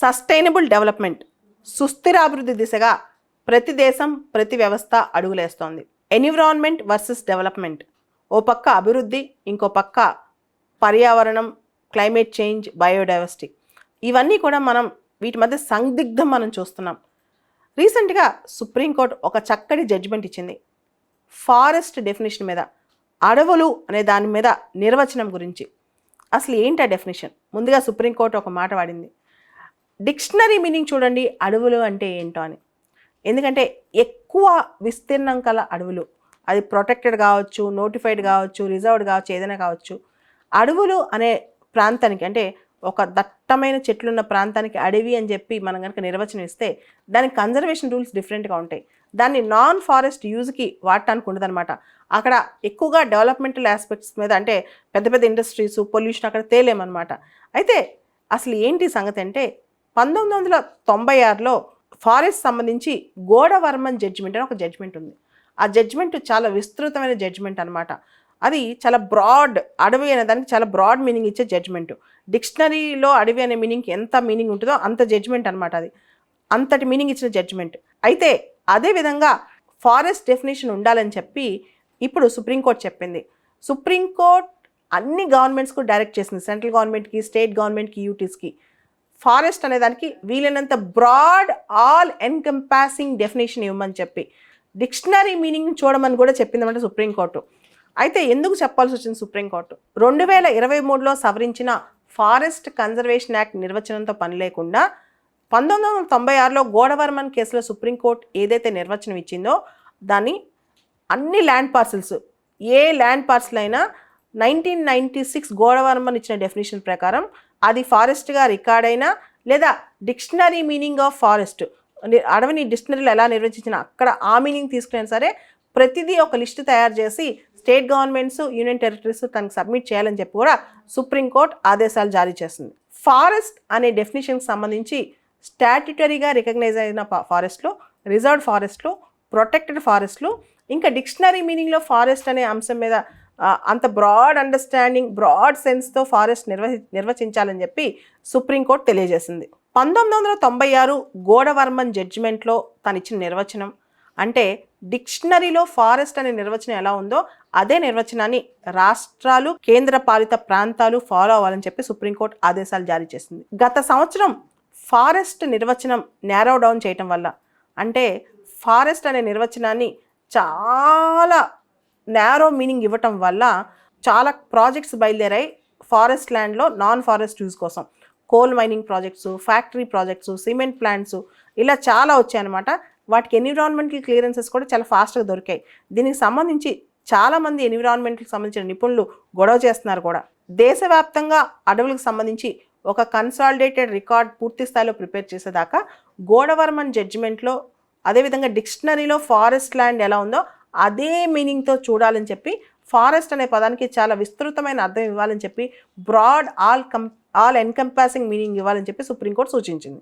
Sustainable development సుస్థిరాభివృద్ధి దిశగా ప్రతి దేశం ప్రతి వ్యవస్థ అడుగులేస్తోంది. ఎన్విరాన్మెంట్ వర్సెస్ డెవలప్మెంట్, ఓ పక్క అభివృద్ధి, ఇంకో పక్క పర్యావరణం, క్లైమేట్ చేంజ్, బయోడైవర్సిటీ, ఇవన్నీ కూడా మనం వీటి మధ్య సందిగ్ధం మనం చూస్తున్నాం. రీసెంట్గా సుప్రీంకోర్టు ఒక చక్కటి జడ్జిమెంట్ ఇచ్చింది ఫారెస్ట్ డెఫినేషన్ మీద, అడవులు అనే దాని మీద నిర్వచనం గురించి. అసలు ఏంటి ఆ డెఫినేషన్? ముందుగా సుప్రీంకోర్టు ఒక మాట వాడింది. డిక్షనరీ మీనింగ్ చూడండి అడవులు అంటే ఏంటో అని. ఎందుకంటే ఎక్కువ విస్తీర్ణం కల అడవులు, అది ప్రొటెక్టెడ్ కావచ్చు, నోటిఫైడ్ కావచ్చు, రిజర్వ్డ్ కావచ్చు, ఏదైనా కావచ్చు. అడవులు అనే ప్రాంతానికి, అంటే ఒక దట్టమైన చెట్లున్న ప్రాంతానికి అడవి అని చెప్పి మనం కనుక నిర్వచనం ఇస్తే దానికి కన్జర్వేషన్ రూల్స్ డిఫరెంట్గా ఉంటాయి. దాన్ని నాన్ ఫారెస్ట్ యూజ్కి వాడటానికి ఉండదన్నమాట. అక్కడ ఎక్కువగా డెవలప్మెంటల్ ఆస్పెక్ట్స్ మీద, అంటే పెద్ద పెద్ద ఇండస్ట్రీస్, పొల్యూషన్ అక్కడ తేలేమన్నమాట. అయితే అసలు ఏంటి సంగతి అంటే 1996లో ఫారెస్ట్ సంబంధించి గోడవర్మన్ జడ్జిమెంట్ అని ఒక జడ్జిమెంట్ ఉంది. ఆ జడ్జిమెంట్ చాలా విస్తృతమైన జడ్జిమెంట్ అనమాట. అది చాలా బ్రాడ్, అడవి అనే దానికి చాలా బ్రాడ్ మీనింగ్ ఇచ్చే జడ్జిమెంట్. డిక్షనరీలో అడవి అనే మీనింగ్కి ఎంత మీనింగ్ ఉంటుందో అంత జడ్జిమెంట్ అనమాట. అది అంతటి మీనింగ్ ఇచ్చిన జడ్జిమెంట్. అయితే అదేవిధంగా ఫారెస్ట్ డెఫినేషన్ ఉండాలని చెప్పి ఇప్పుడు సుప్రీంకోర్టు చెప్పింది. సుప్రీంకోర్టు అన్ని గవర్నమెంట్స్కు డైరెక్ట్ చేసింది, సెంట్రల్ గవర్నమెంట్కి, స్టేట్ గవర్నమెంట్కి, యూటీస్కి. ఫారెస్ట్ అనే దానికి వీలైనంత బ్రాడ్, ఆల్ ఎన్కంపాసింగ్ డెఫినేషన్ ఇవ్వమని చెప్పి డిక్షనరీ మీనింగ్ చూడమని కూడా చెప్పిందన్నమాట సుప్రీంకోర్టు. అయితే ఎందుకు చెప్పాల్సి వచ్చింది సుప్రీంకోర్టు? 2023లో సవరించిన ఫారెస్ట్ కన్జర్వేషన్ యాక్ట్ నిర్వచనంతో పని లేకుండా 1996లో గోడవర్మన్ కేసులో సుప్రీంకోర్టు ఏదైతే నిర్వచనం ఇచ్చిందో దాన్ని అన్ని ల్యాండ్ పార్సిల్స్, ఏ ల్యాండ్ పార్సిల్ అయినా 1996 గోడవర్మన్ ఇచ్చిన డెఫినేషన్ ప్రకారం అది ఫారెస్ట్గా రికార్డ్ అయినా, లేదా డిక్షనరీ మీనింగ్ ఆఫ్ ఫారెస్ట్, అడవిని డిక్షనరీలో ఎలా నిర్వచించినా అక్కడ ఆ మీనింగ్ తీసుకునే సరే ప్రతిదీ ఒక లిస్టు తయారు చేసి స్టేట్ గవర్నమెంట్స్, యూనియన్ టెరిటరీస్ తనకు సబ్మిట్ చేయాలని చెప్పి కూడా సుప్రీంకోర్టు ఆదేశాలు జారీ చేస్తుంది. ఫారెస్ట్ అనే డెఫినేషన్కి సంబంధించి స్టాట్యుటరీగా రికగ్నైజ్ అయిన ఫారెస్ట్లు, రిజర్వ్డ్ ఫారెస్ట్లు, ప్రొటెక్టెడ్ ఫారెస్ట్లు, ఇంకా డిక్షనరీ మీనింగ్లో ఫారెస్ట్ అనే అంశం మీద అంత బ్రాడ్ అండర్స్టాండింగ్, బ్రాడ్ సెన్స్తో ఫారెస్ట్ నిర్వచించాలని చెప్పి సుప్రీంకోర్టు తెలియజేసింది. 1996 గోడవర్మన్ జడ్జిమెంట్లో తను ఇచ్చిన నిర్వచనం అంటే డిక్షనరీలో ఫారెస్ట్ అనే నిర్వచనం ఎలా ఉందో అదే నిర్వచనాన్ని రాష్ట్రాలు, కేంద్ర పాలిత ప్రాంతాలు ఫాలో అవ్వాలని చెప్పి సుప్రీంకోర్టు ఆదేశాలు జారీ చేసింది. గత సంవత్సరం ఫారెస్ట్ నిర్వచనం నేరో డౌన్ చేయటం వల్ల, అంటే ఫారెస్ట్ అనే నిర్వచనాన్ని చాలా నేరో మీనింగ్ ఇవ్వటం వల్ల చాలా ప్రాజెక్ట్స్ బయలుదేరాయి ఫారెస్ట్ ల్యాండ్లో నాన్ ఫారెస్ట్ యూజ్ కోసం. Coal mining projects, factory projects, cement plants, ఇలా చాలా వచ్చాయన్నమాట. వాటికి ఎన్విరాన్మెంటల్ క్లియరెన్సెస్ కూడా చాలా ఫాస్ట్గా దొరికాయి. దీనికి సంబంధించి చాలామంది ఎన్విరాన్మెంట్కి సంబంధించిన నిపుణులు గొడవ చేస్తున్నారు కూడా. దేశవ్యాప్తంగా అడవులకు సంబంధించి ఒక కన్సాలిడేటెడ్ రికార్డ్ పూర్తి స్థాయిలో ప్రిపేర్ చేసేదాకా గోడవర్మన్ జడ్జిమెంట్లో, అదేవిధంగా డిక్షనరీలో ఫారెస్ట్ ల్యాండ్ ఎలా ఉందో అదే మీనింగ్తో చూడాలని చెప్పి, ఫారెస్ట్ అనే పదానికి చాలా విస్తృతమైన అర్థం ఇవ్వాలని చెప్పి, బ్రాడ్, ఆల్ ఎన్కంపాసింగ్ మీనింగ్ ఇవ్వాలని చెప్పి సుప్రీంకోర్టు సూచించింది.